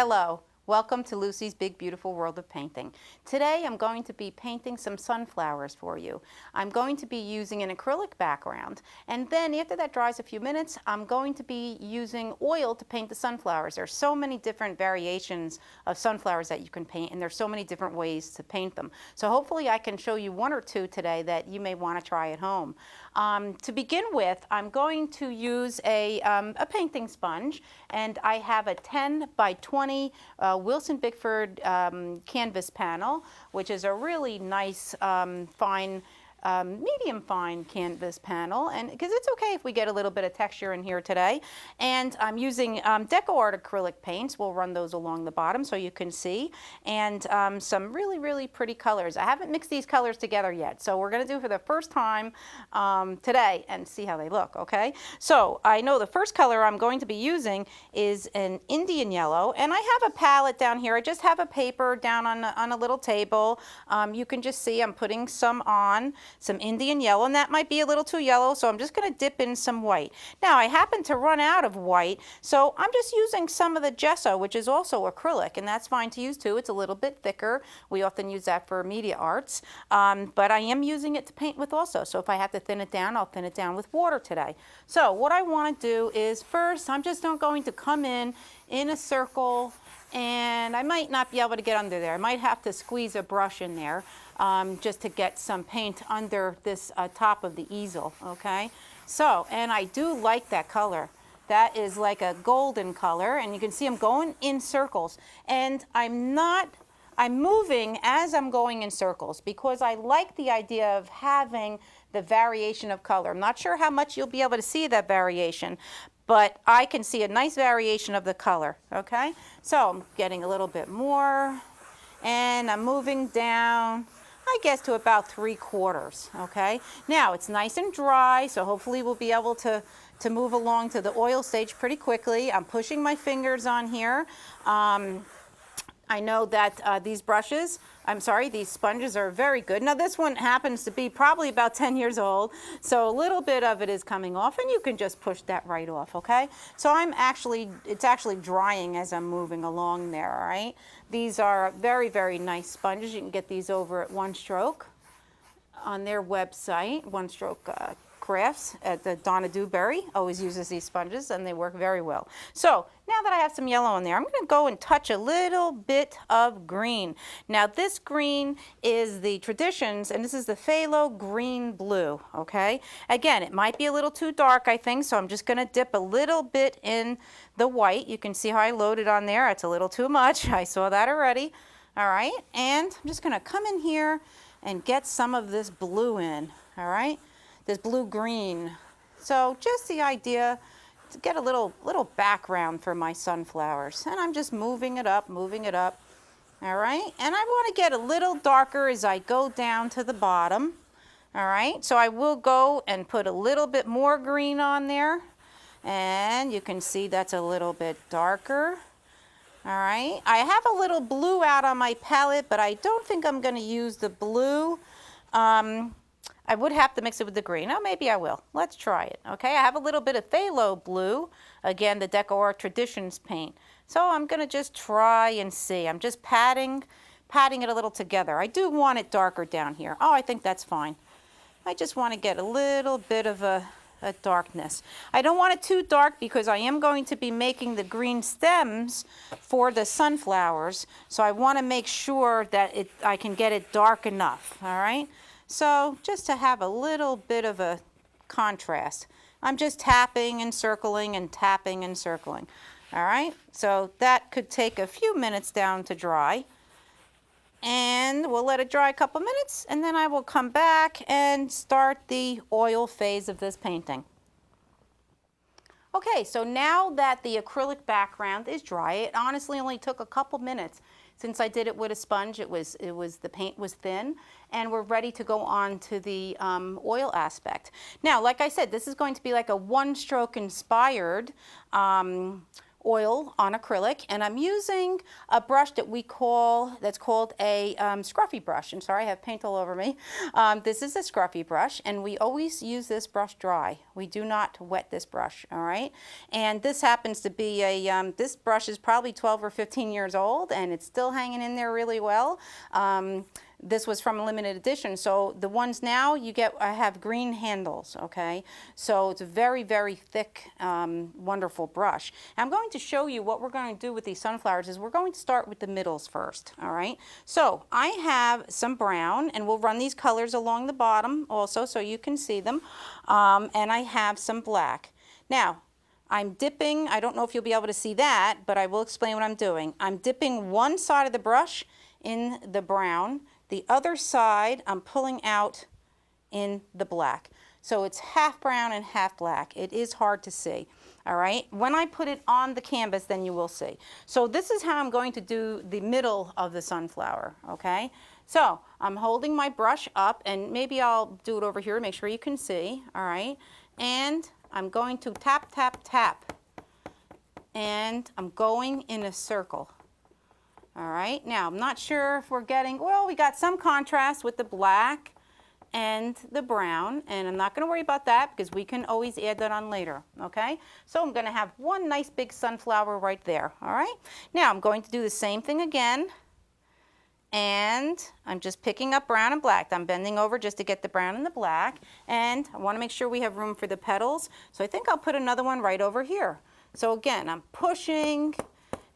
Hello, welcome to Lucy's Big Beautiful World of Painting. Today I'm going to be painting some sunflowers for you. I'm going to be using an acrylic background, and then after that dries a few minutes, I'm going to be using oil to paint the sunflowers. There's so many different variations of sunflowers that you can paint, and there's so many different ways to paint them. So hopefully I can show you one or two today that you may want to try at home. To begin with, I'm going to use a painting sponge, and I have a 10 by 20 Wilson Bickford canvas panel, which is a really nice fine medium fine canvas panel, and because it's okay if we get a little bit of texture in here today. And I'm using Deco Art acrylic paints. We'll run those along the bottom so you can see, and some really pretty colors. I haven't mixed these colors together yet, so we're going to do for the first time today and see how they look. Okay, so I know the first color I'm going to be using is an Indian yellow, and I have a palette down here. I just have a paper down on a little table. You can just see I'm putting some Indian yellow, and that might be a little too yellow, so I'm just going to dip in some white. Now I happen to run out of white, so I'm just using some of the gesso, which is also acrylic, and that's fine to use too. It's a little bit thicker. We often use that for media arts, but I am using it to paint with also, so if I have to thin it down, I'll thin it down with water today. So what I want to do is first, I'm just not going to come in a circle, and I might not be able to get under there. I might have to squeeze a brush in there just to get some paint under this top of the easel, okay? So, and I do like that color. That is like a golden color, and you can see I'm going in circles, and I'm moving as I'm going in circles because I like the idea of having the variation of color. I'm not sure how much you'll be able to see that variation, but I can see a nice variation of the color, okay? So I'm getting a little bit more, and I'm moving down, I guess, to about 3/4, okay? Now it's nice and dry, so hopefully we'll be able to move along to the oil stage pretty quickly. I'm pushing my fingers on here. I know that these sponges are very good. Now this one happens to be probably about 10 years old, so a little bit of it is coming off, and you can just push that right off, okay? So it's actually drying as I'm moving along there, all right? These are very nice sponges. You can get these over at One Stroke on their website, One Stroke Crafts at the Donna Dewberry always uses these sponges, and they work very well. So now that I have some yellow in there, I'm going to go and touch a little bit of green. Now this green is the Traditions, and this is the Phthalo Green Blue, okay? Again, it might be a little too dark, I think, so I'm just going to dip a little bit in the white. You can see how I loaded on there. It's a little too much. I saw that already. All right, and I'm just going to come in here and get some of this blue in, all right? This blue-green. So just the idea to get a little background for my sunflowers. And I'm just moving it up, all right? And I want to get a little darker as I go down to the bottom, all right? So I will go and put a little bit more green on there. And you can see that's a little bit darker. All right, I have a little blue out on my palette, but I don't think I'm going to use the blue. I would have to mix it with the green. Oh, maybe I will. Let's try it. Okay, I have a little bit of phthalo blue, again, the Deco Art Traditions paint. So I'm going to just try and see. I'm just patting it a little together. I do want it darker down here. Oh, I think that's fine. I just want to get a little bit of a darkness. I don't want it too dark because I am going to be making the green stems for the sunflowers. So I want to make sure that I can get it dark enough, all right? So just to have a little bit of a contrast, I'm just tapping and circling and tapping and circling. All right, so that could take a few minutes down to dry. And we'll let it dry a couple minutes, and then I will come back and start the oil phase of this painting. Okay, so now that the acrylic background is dry, it honestly only took a couple minutes. Since I did it with a sponge, the paint was thin, and we're ready to go on to the oil aspect. Now, like I said, this is going to be like a one-stroke inspired oil on acrylic, and I'm using a brush that's called a scruffy brush. I'm sorry, I have paint all over me. This is a scruffy brush, and we always use this brush dry. We do not wet this brush, all right? And this happens to be this brush is probably 12 or 15 years old, and it's still hanging in there really well. This was from a limited edition, so the ones now you get have green handles, okay? So it's a very, very thick, wonderful brush. I'm going to show you what we're going to do with these sunflowers is we're going to start with the middles first, all right? So I have some brown, and we'll run these colors along the bottom also so you can see them, and I have some black. Now, I'm dipping, I don't know if you'll be able to see that, but I will explain what I'm doing. I'm dipping one side of the brush in the brown. The other side, I'm pulling out in the black. So it's half brown and half black. It is hard to see, all right? When I put it on the canvas, then you will see. So this is how I'm going to do the middle of the sunflower, okay? So I'm holding my brush up, and maybe I'll do it over here to make sure you can see, all right? And I'm going to tap, tap, tap. And I'm going in a circle. All right, now I'm not sure if we're getting, well, we got some contrast with the black and the brown, and I'm not going to worry about that because we can always add that on later, okay? So I'm going to have one nice big sunflower right there, all right? Now I'm going to do the same thing again, and I'm just picking up brown and black. I'm bending over just to get the brown and the black, and I want to make sure we have room for the petals, so I think I'll put another one right over here. So again, I'm pushing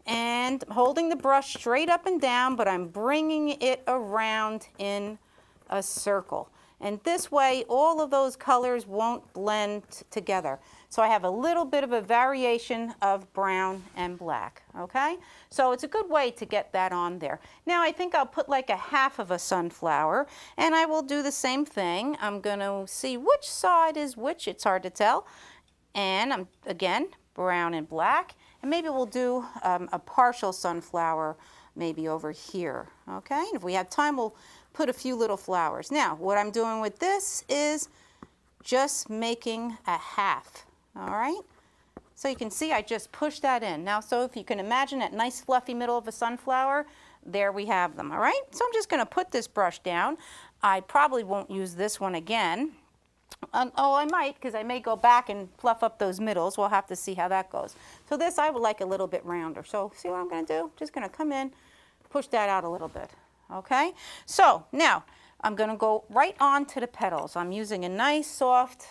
and holding the brush straight up and down, but I'm bringing it around in a circle. And this way, all of those colors won't blend together. So I have a little bit of a variation of brown and black, okay? So it's a good way to get that on there. Now I think I'll put like a half of a sunflower, and I will do the same thing. I'm gonna see which side is which, it's hard to tell. And I'm, again, brown and black. And maybe we'll do a partial sunflower maybe over here, okay? And if we have time, we'll put a few little flowers. Now, what I'm doing with this is just making a half, all right? So you can see I just pushed that in. Now, so if you can imagine that nice fluffy middle of a sunflower, there we have them, all right? So I'm just gonna put this brush down. I probably won't use this one again. Oh, I might, because I may go back and fluff up those middles. We'll have to see how that goes. So this I would like a little bit rounder. So see what I'm going to do? Just going to come in, push that out a little bit. Okay? So now I'm going to go right on to the petals. I'm using a nice soft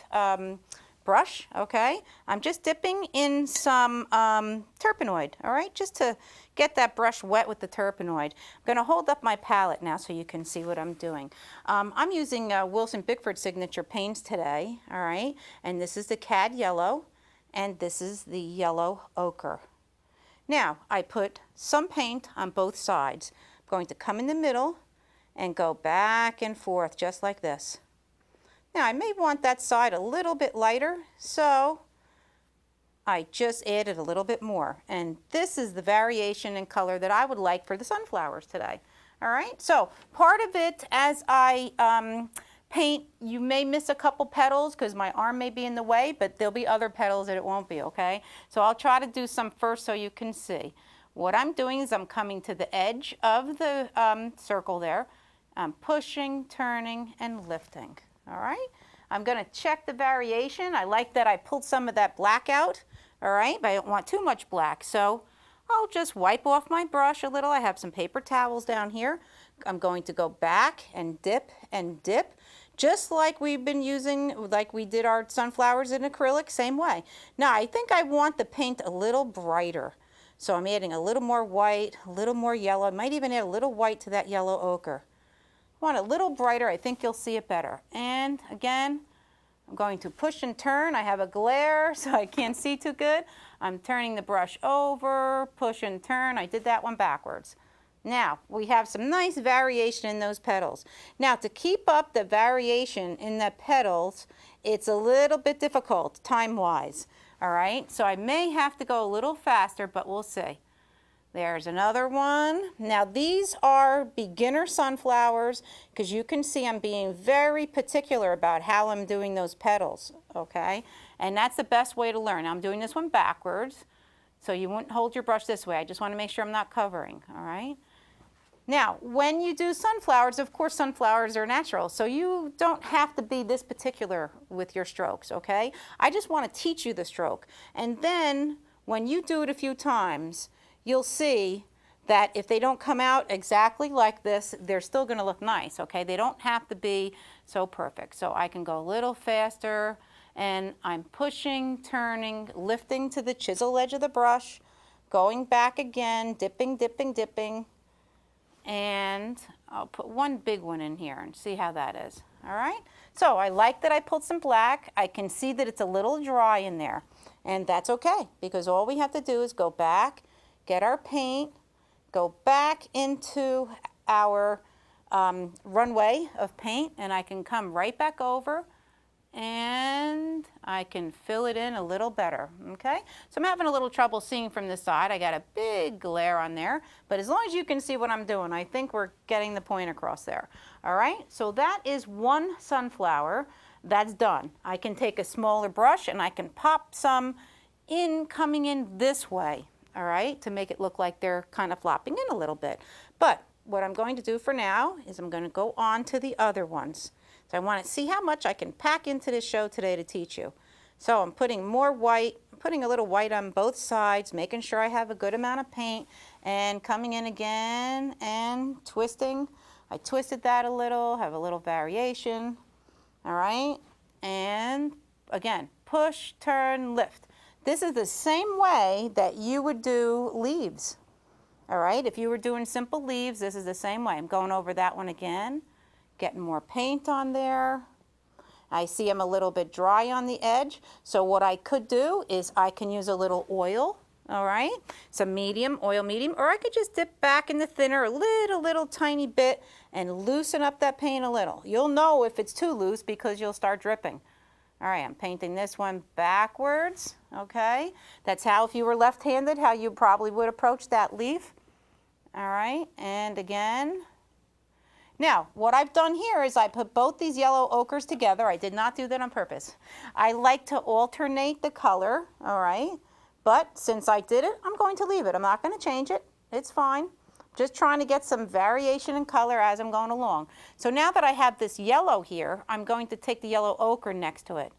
brush. Okay? I'm just dipping in some terpenoid. All right? Just to get that brush wet with the terpenoid. I'm going to hold up my palette now so you can see what I'm doing. I'm using Wilson Bickford Signature Paints today, all right? And this is the Cad Yellow, and this is the Yellow Ochre. Now, I put some paint on both sides. I'm going to come in the middle and go back and forth just like this. Now, I may want that side a little bit lighter, so I just added a little bit more, and this is the variation in color that I would like for the sunflowers today. All right, so part of it as I paint, you may miss a couple petals because my arm may be in the way, but there'll be other petals that it won't be, okay? So I'll try to do some first so you can see. What I'm doing is I'm coming to the edge of the circle there. I'm pushing, turning, and lifting, all right? I'm gonna check the variation. I like that I pulled some of that black out. All right, but I don't want too much black, so I'll just wipe off my brush a little. I have some paper towels down here. I'm going to go back and dip, just like we've been using, like we did our sunflowers in acrylic, same way. Now, I think I want the paint a little brighter, so I'm adding a little more white, a little more yellow. I might even add a little white to that yellow ochre. I want a little brighter. I think you'll see it better. And again, I'm going to push and turn. I have a glare, so I can't see too good. I'm turning the brush over, push and turn. I did that one backwards. Now, we have some nice variation in those petals. Now, to keep up the variation in the petals, it's a little bit difficult time-wise, all right? So I may have to go a little faster, but we'll see. There's another one. Now these are beginner sunflowers because you can see I'm being very particular about how I'm doing those petals, okay? And that's the best way to learn. I'm doing this one backwards. So you wouldn't hold your brush this way. I just want to make sure I'm not covering, all right? Now, when you do sunflowers, of course sunflowers are natural, so you don't have to be this particular with your strokes, okay? I just want to teach you the stroke. And then when you do it a few times, you'll see that if they don't come out exactly like this, they're still going to look nice, okay? They don't have to be so perfect. So I can go a little faster, and I'm pushing, turning, lifting to the chisel edge of the brush, going back again, dipping, dipping, dipping. And I'll put one big one in here and see how that is. All right, so I like that I pulled some black. I can see that it's a little dry in there, and that's okay, because all we have to do is go back, get our paint, go back into our runway of paint, and I can come right back over and I can fill it in a little better, okay? So I'm having a little trouble seeing from this side. I got a big glare on there, but as long as you can see what I'm doing, I think we're getting the point across there. All right, so that is one sunflower. That's done. I can take a smaller brush and I can pop some in, coming in this way, all right, to make it look like they're kind of flopping in a little bit. But what I'm going to do for now is I'm going to go on to the other ones. So I want to see how much I can pack into this show today to teach you. So I'm putting more white, putting a little white on both sides, making sure I have a good amount of paint, and coming in again and twisting. I twisted that a little, have a little variation, all right? And again, push, turn, lift. This is the same way that you would do leaves, all right? If you were doing simple leaves, this is the same way. I'm going over that one again. Getting more paint on there. I see I'm a little bit dry on the edge, so what I could do is I can use a little oil, all right? Some medium, oil medium, or I could just dip back in the thinner a little tiny bit and loosen up that paint a little. You'll know if it's too loose because you'll start dripping. All right, I'm painting this one backwards, okay? That's how, if you were left-handed, how you probably would approach that leaf. All right, and again. Now, what I've done here is I put both these yellow ochres together. I did not do that on purpose. I like to alternate the color, all right? But since I did it, I'm going to leave it. I'm not going to change it. It's fine. Just trying to get some variation in color as I'm going along. So now that I have this yellow here, I'm going to take the yellow ochre next to it.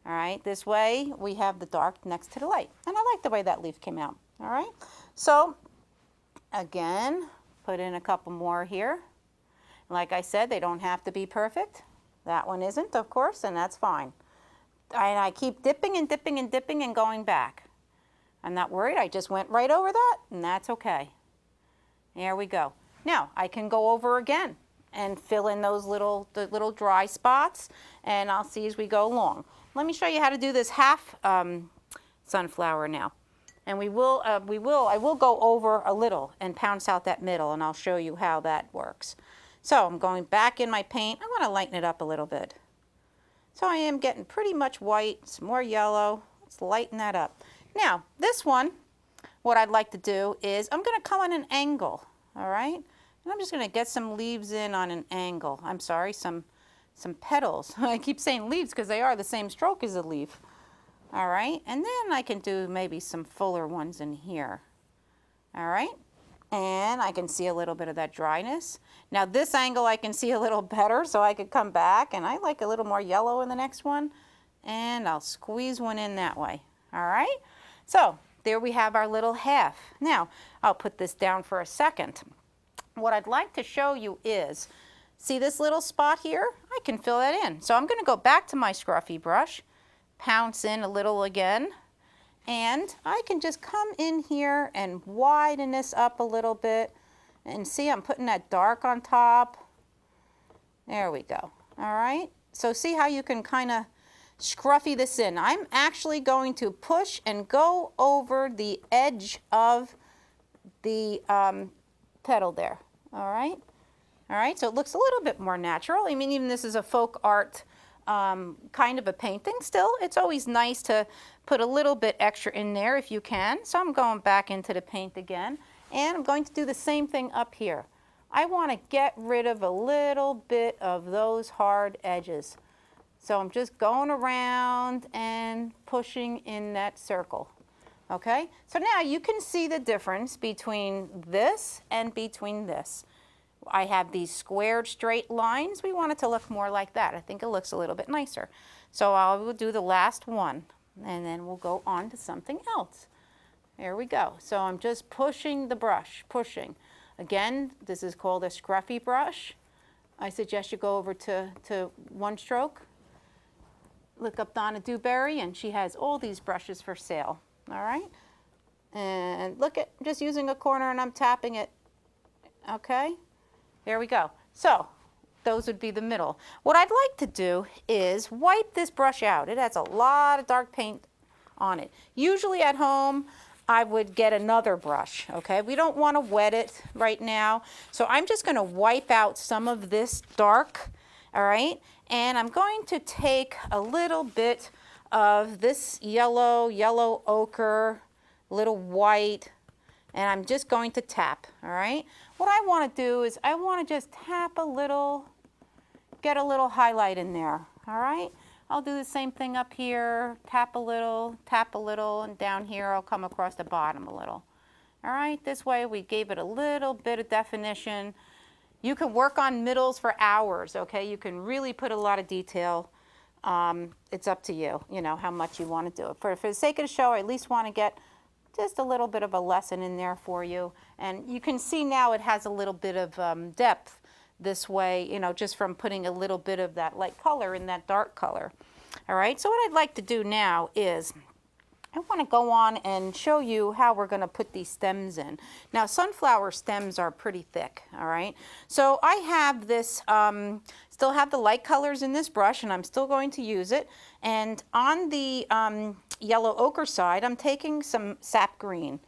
All right, this way we have the dark next to the light. And I like the way that leaf came out, all right? So again, put in a couple more here. Like I said, they don't have to be perfect. That one isn't, of course, and that's fine. And I keep dipping and dipping and dipping and going back. I'm not worried. I just went right over that, and that's okay. There we go. Now, I can go over again and fill in those the little dry spots, and I'll see as we go along. Let me show you how to do this half sunflower now. And I will go over a little and pounce out that middle, and I'll show you how that works. So I'm going back in my paint. I want to lighten it up a little bit. So I am getting pretty much white, some more yellow. Let's lighten that up. Now, this one, what I'd like to do is I'm going to come on an angle, all right? And I'm just going to get some leaves in on an angle. I'm sorry, some petals. I keep saying leaves because they are the same stroke as a leaf. All right, and then I can do maybe some fuller ones in here. All right. And I can see a little bit of that dryness. Now this angle I can see a little better, so I could come back, and I like a little more yellow in the next one, and I'll squeeze one in that way. All right, so there we have our little half. Now I'll put this down for a second. What I'd like to show you is, see this little spot here? I can fill that in. So I'm going to go back to my scruffy brush, pounce in a little again, and I can just come in here and widen this up a little bit. And see, I'm putting that dark on top. There we go. All right. So see how you can kind of scruffy this in. I'm actually going to push and go over the edge of the petal there. All right. All right. So it looks a little bit more natural. I mean, even this is a folk art kind of a painting still. It's always nice to put a little bit extra in there if you can. So I'm going back into the paint again, and I'm going to do the same thing up here. I want to get rid of a little bit of those hard edges. So I'm just going around and pushing in that circle. Okay, so now you can see the difference between this and between this. I have these squared straight lines. We want it to look more like that. I think it looks a little bit nicer. So I will do the last one, and then we'll go on to something else. There we go. So I'm just pushing the brush, pushing. Again, this is called a scruffy brush. I suggest you go over to One Stroke. Look up Donna Dewberry, and she has all these brushes for sale. All right? And look at, just using a corner and I'm tapping it. Okay? There we go. So those would be the middle. What I'd like to do is wipe this brush out. It has a lot of dark paint on it. Usually at home, I would get another brush, okay? We don't want to wet it right now. So I'm just going to wipe out some of this dark, all right? And I'm going to take a little bit of this yellow ochre, little white, and I'm just going to tap, all right? What I want to do is I want to just tap a little, get a little highlight in there, all right? I'll do the same thing up here, tap a little, and down here I'll come across the bottom a little. All right, this way we gave it a little bit of definition. You can work on middles for hours, okay? You can really put a lot of detail. It's up to you, you know, how much you want to do it. For the sake of the show, I at least want to get just a little bit of a lesson in there for you. And you can see now it has a little bit of depth this way, you know, just from putting a little bit of that light color in that dark color. All right, so what I'd like to do now is I want to go on and show you how we're going to put these stems in. Now, sunflower stems are pretty thick, all right? So I have this, still have the light colors in this brush, and I'm still going to use it. And on the yellow ochre side, I'm taking some sap green.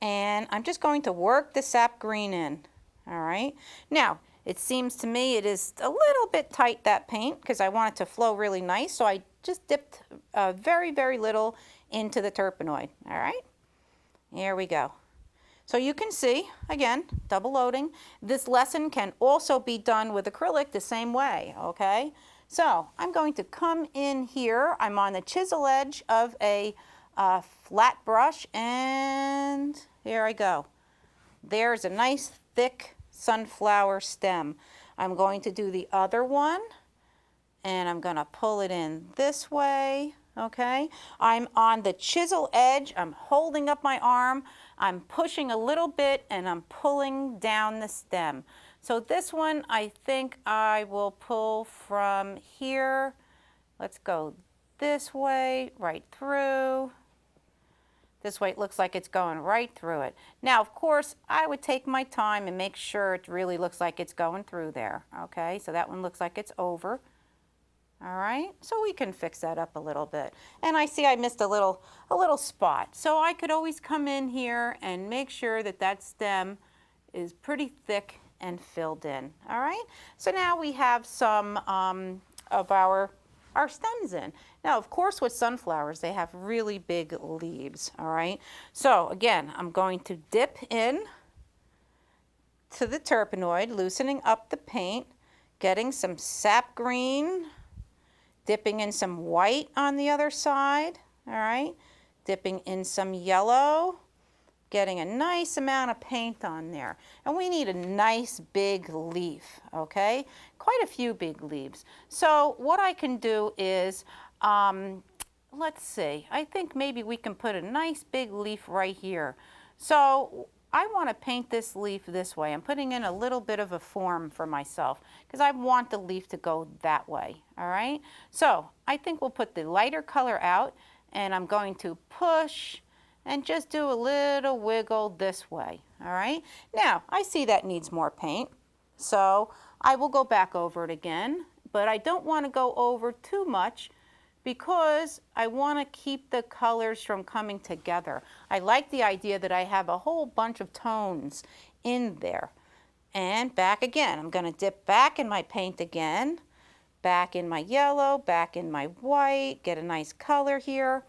And I'm just going to work the sap green in, all right? Now, it seems to me it is a little bit tight, that paint, because I want it to flow really nice. So I just dipped very, very little into the turpenoid, all right? Here we go. So you can see, again, double loading. This lesson can also be done with acrylic the same way, okay? So I'm going to come in here. I'm on the chisel edge of a flat brush, and here I go. There's a nice thick sunflower stem. I'm going to do the other one, and I'm going to pull it in this way, okay? I'm on the chisel edge. I'm holding up my arm. I'm pushing a little bit, and I'm pulling down the stem. So this one, I think I will pull from here. Let's go this way, right through. This way it looks like it's going right through it. Now, of course, I would take my time and make sure it really looks like it's going through there, okay? So that one looks like it's over, all right? So we can fix that up a little bit. And I see I missed a little spot. So I could always come in here and make sure that that stem is pretty thick and filled in, all right? So now we have some of our stems in. Now, of course, with sunflowers, they have really big leaves, all right? So again, I'm going to dip in to the turpenoid, loosening up the paint, getting some sap green, dipping in some white on the other side, all right? Dipping in some yellow, getting a nice amount of paint on there. And we need a nice big leaf, okay? Quite a few big leaves. So what I can do is, let's see, I think maybe we can put a nice big leaf right here. So I want to paint this leaf this way. I'm putting in a little bit of a form for myself because I want the leaf to go that way, all right? So I think we'll put the lighter color out, and I'm going to push and just do a little wiggle this way, all right? Now, I see that needs more paint, so I will go back over it again, but I don't want to go over too much because I want to keep the colors from coming together. I like the idea that I have a whole bunch of tones in there. And back again, I'm going to dip back in my paint again, back in my yellow, back in my white, get a nice color here.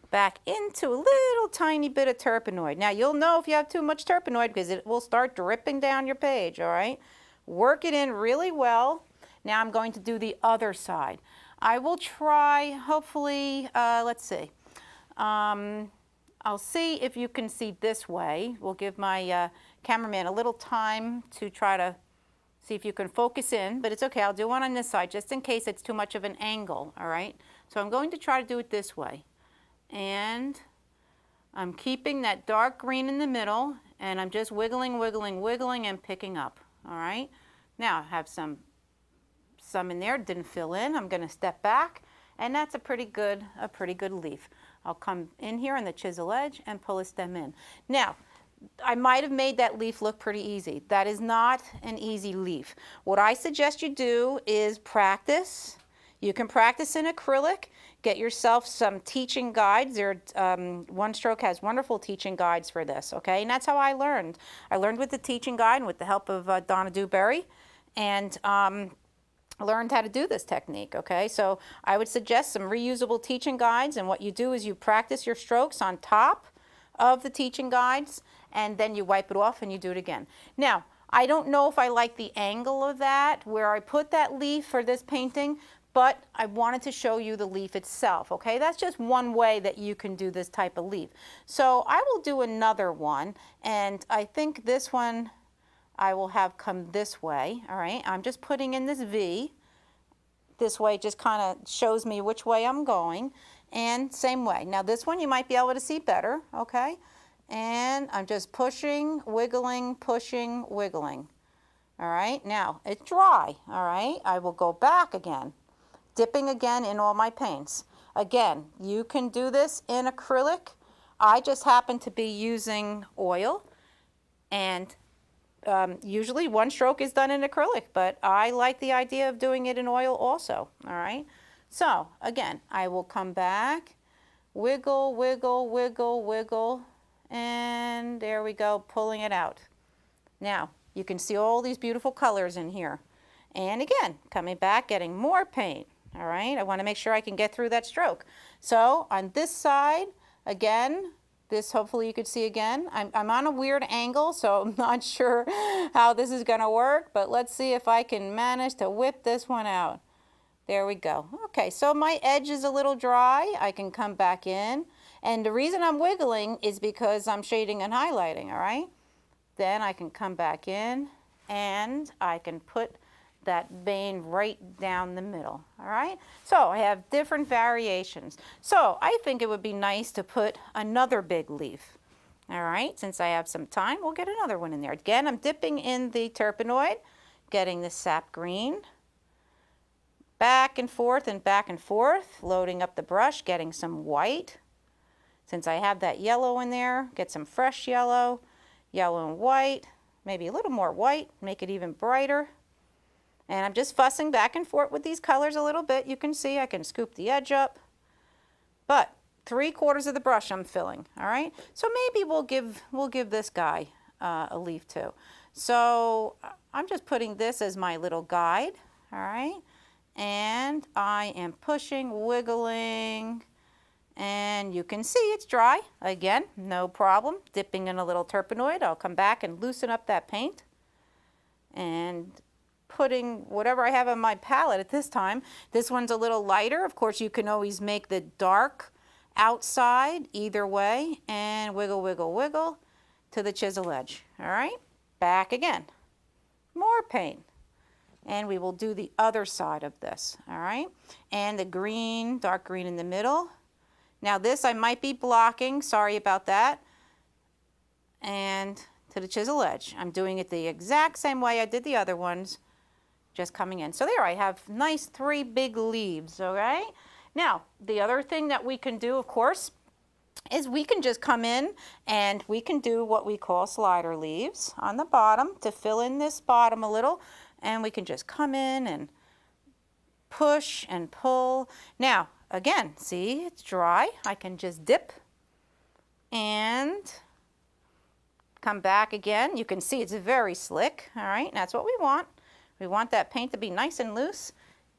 Back into a little tiny bit of turpenoid. Now, you'll know if you have too much turpenoid because it will start dripping down your page, all right? Work it in really well. Now I'm going to do the other side. I will try, hopefully, let's see. I'll see if you can see this way. We'll give my cameraman a little time to try to see if you can focus in, but it's okay. I'll do one on this side just in case it's too much of an angle, all right? So I'm going to try to do it this way. And I'm keeping that dark green in the middle, and I'm just wiggling, wiggling, wiggling, and picking up, all right? Now I have some in there, didn't fill in. I'm gonna step back, and that's a pretty good leaf. I'll come in here on the chisel edge and pull a stem in. Now, I might have made that leaf look pretty easy. That is not an easy leaf. What I suggest you do is practice. You can practice in acrylic. Get yourself some teaching guides. One Stroke has wonderful teaching guides for this, okay? And that's how I learned. I learned with the teaching guide and with the help of Donna Dewberry, and learned how to do this technique, okay? So I would suggest some reusable teaching guides, and what you do is you practice your strokes on top of the teaching guides, and then you wipe it off and you do it again. Now, I don't know if I like the angle of that, where I put that leaf for this painting, but I wanted to show you the leaf itself, okay? That's just one way that you can do this type of leaf. So I will do another one, and I think this one I will have come this way, all right? I'm just putting in this V. This way just kind of shows me which way I'm going, and same way. Now this one you might be able to see better, okay? And I'm just pushing, wiggling, pushing, wiggling. All right, now it's dry, all right? I will go back again, dipping again in all my paints. Again, you can do this in acrylic. I just happen to be using oil, and usually one stroke is done in acrylic, but I like the idea of doing it in oil also, all right? So again, I will come back, wiggle, wiggle, wiggle, wiggle, and there we go, pulling it out. Now, you can see all these beautiful colors in here. And again, coming back, getting more paint, all right? I want to make sure I can get through that stroke. So on this side, again, this hopefully you could see again. I'm on a weird angle, so I'm not sure how this is going to work, but let's see if I can manage to whip this one out. There we go. Okay, so my edge is a little dry. I can come back in. And the reason I'm wiggling is because I'm shading and highlighting, all right? Then I can come back in and I can put that vein right down the middle, all right? So I have different variations. So I think it would be nice to put another big leaf, all right? Since I have some time, we'll get another one in there. Again, I'm dipping in the turpenoid, getting the sap green, back and forth, loading up the brush, getting some white. Since I have that yellow in there, get some fresh yellow, yellow and white, maybe a little more white, make it even brighter. And I'm just fussing back and forth with these colors a little bit. You can see I can scoop the edge up, but 3/4 of the brush I'm filling, all right? So maybe we'll give this guy a leaf too. So I'm just putting this as my little guide, all right? And I am pushing, wiggling, and you can see it's dry. Again, no problem. Dipping in a little turpenoid. I'll come back and loosen up that paint. And putting whatever I have on my palette at this time. This one's a little lighter. Of course, you can always make the dark outside either way. And wiggle, wiggle, wiggle to the chisel edge. All right, back again. More paint. And we will do the other side of this, all right? And the green, dark green in the middle. Now this I might be blocking, sorry about that. And to the chisel edge. I'm doing it the exact same way I did the other ones, just coming in. So there I have nice 3 big leaves, okay? Now, the other thing that we can do, of course, is we can just come in and we can do what we call slider leaves on the bottom to fill in this bottom a little. And we can just come in and push and pull. Now, again, see, it's dry. I can just dip and come back again. You can see it's very slick, all right? That's what we want. We want that paint to be nice and loose.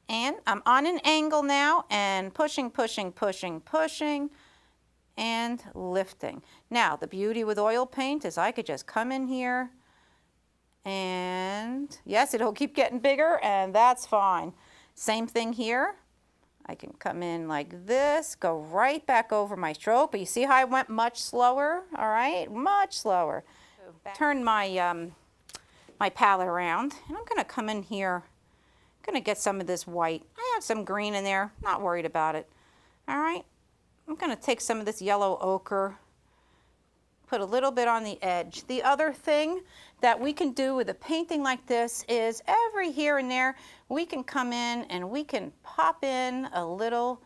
And I'm on an angle now and pushing, pushing, pushing, pushing, and lifting. Now, the beauty with oil paint is I could just come in here and yes, it'll keep getting bigger, and that's fine. Same thing here. I can come in like this, go right back over my stroke, but you see how I went much slower, all right? Much slower. Turn my, my palette around, and I'm gonna come in here. I'm gonna get some of this white. I have some green in there, not worried about it. All right, I'm gonna take some of this yellow ochre, put a little bit on the edge. The other thing that we can do with a painting like this is every here and there, we can come in and we can pop in a little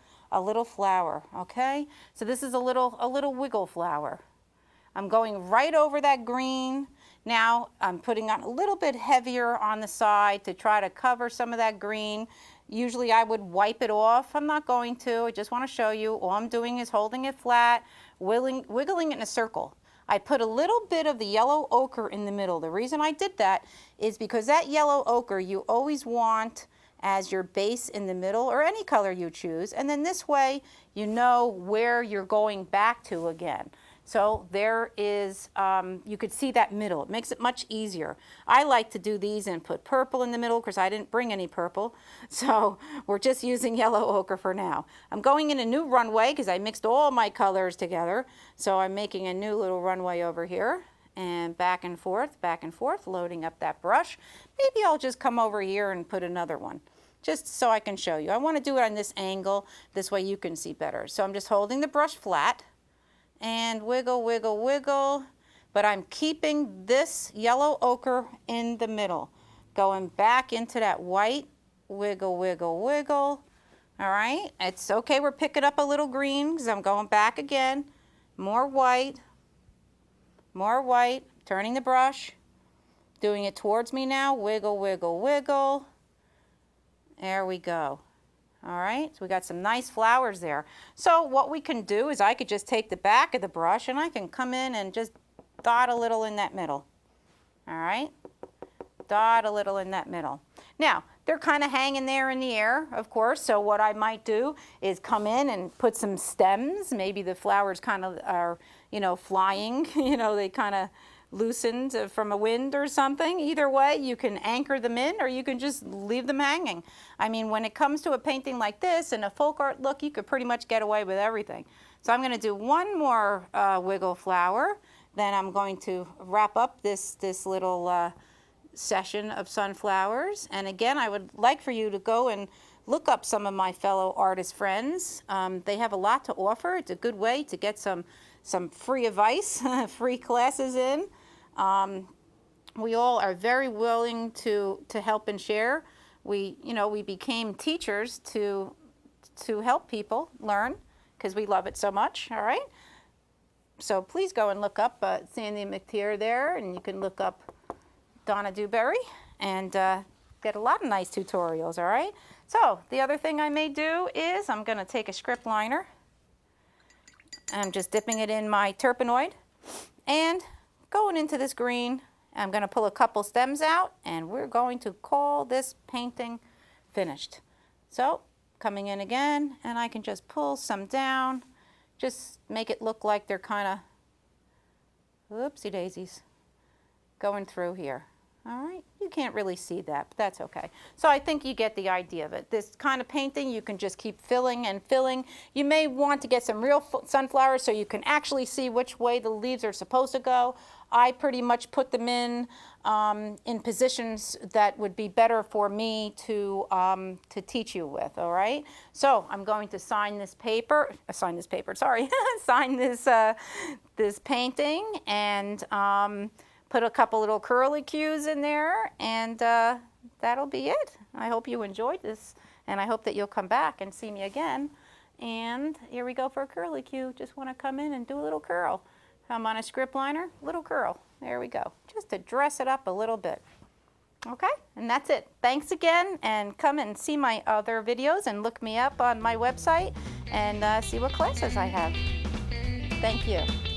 flower, okay? So this is a little wiggle flower. I'm going right over that green. Now I'm putting on a little bit heavier on the side to try to cover some of that green. Usually I would wipe it off. I'm not going to. I just want to show you. All I'm doing is holding it flat, wiggling it in a circle. I put a little bit of the yellow ochre in the middle. The reason I did that is because that yellow ochre you always want as your base in the middle, or any color you choose. And then this way you know where you're going back to again. So there is, you could see that middle. It makes it much easier. I like to do these and put purple in the middle because I didn't bring any purple. So we're just using yellow ochre for now. I'm going in a new runway because I mixed all my colors together. So I'm making a new little runway over here, and back and forth, loading up that brush. Maybe I'll just come over here and put another one, just so I can show you. I want to do it on this angle. This way you can see better. So I'm just holding the brush flat and wiggle, wiggle, wiggle, but I'm keeping this yellow ochre in the middle. Going back into that white, wiggle, wiggle, wiggle. All right, it's okay, we're picking up a little green because I'm going back again. More white, turning the brush, doing it towards me now, wiggle, wiggle, wiggle. There we go. All right, so we got some nice flowers there. So what we can do is I could just take the back of the brush and I can come in and just dot a little in that middle. All right, dot a little in that middle. Now, they're kind of hanging there in the air, of course, so what I might do is come in and put some stems. Maybe the flowers kind of are, you know, flying, you know, they kind of loosened from a wind or something. Either way, you can anchor them in or you can just leave them hanging. I mean, when it comes to a painting like this and a folk art look, you could pretty much get away with everything. So I'm going to do one more wiggle flower. Then I'm going to wrap up this little session of sunflowers. And again, I would like for you to go and look up some of my fellow artist friends. They have a lot to offer. It's a good way to get some free advice, free classes in. We all are very willing to help and share. We became teachers to help people learn because we love it so much, all right? So please go and look up Sandy McTeer there, and you can look up Donna Dewberry and get a lot of nice tutorials, all right? So the other thing I may do is I'm gonna take a script liner. I'm just dipping it in my turpenoid and going into this green. I'm going to pull a couple stems out and we're going to call this painting finished. So coming in again, and I can just pull some down, just make it look like they're kind of, whoopsie daisies, going through here. All right, you can't really see that, but that's okay. So I think you get the idea of it. This kind of painting, you can just keep filling and filling. You may want to get some real sunflowers so you can actually see which way the leaves are supposed to go. I pretty much put them in positions that would be better for me to teach you with, all right? So I'm going to sign this paper, sign this painting, and put a couple little curlicues in there, and that'll be it. I hope you enjoyed this, and I hope that you'll come back and see me again. And here we go for a curlicue. Just want to come in and do a little curl. I'm on a script liner, little curl. There we go, just to dress it up a little bit. Okay, and that's it. Thanks again, and come and see my other videos and look me up on my website and see what classes I have. Thank you.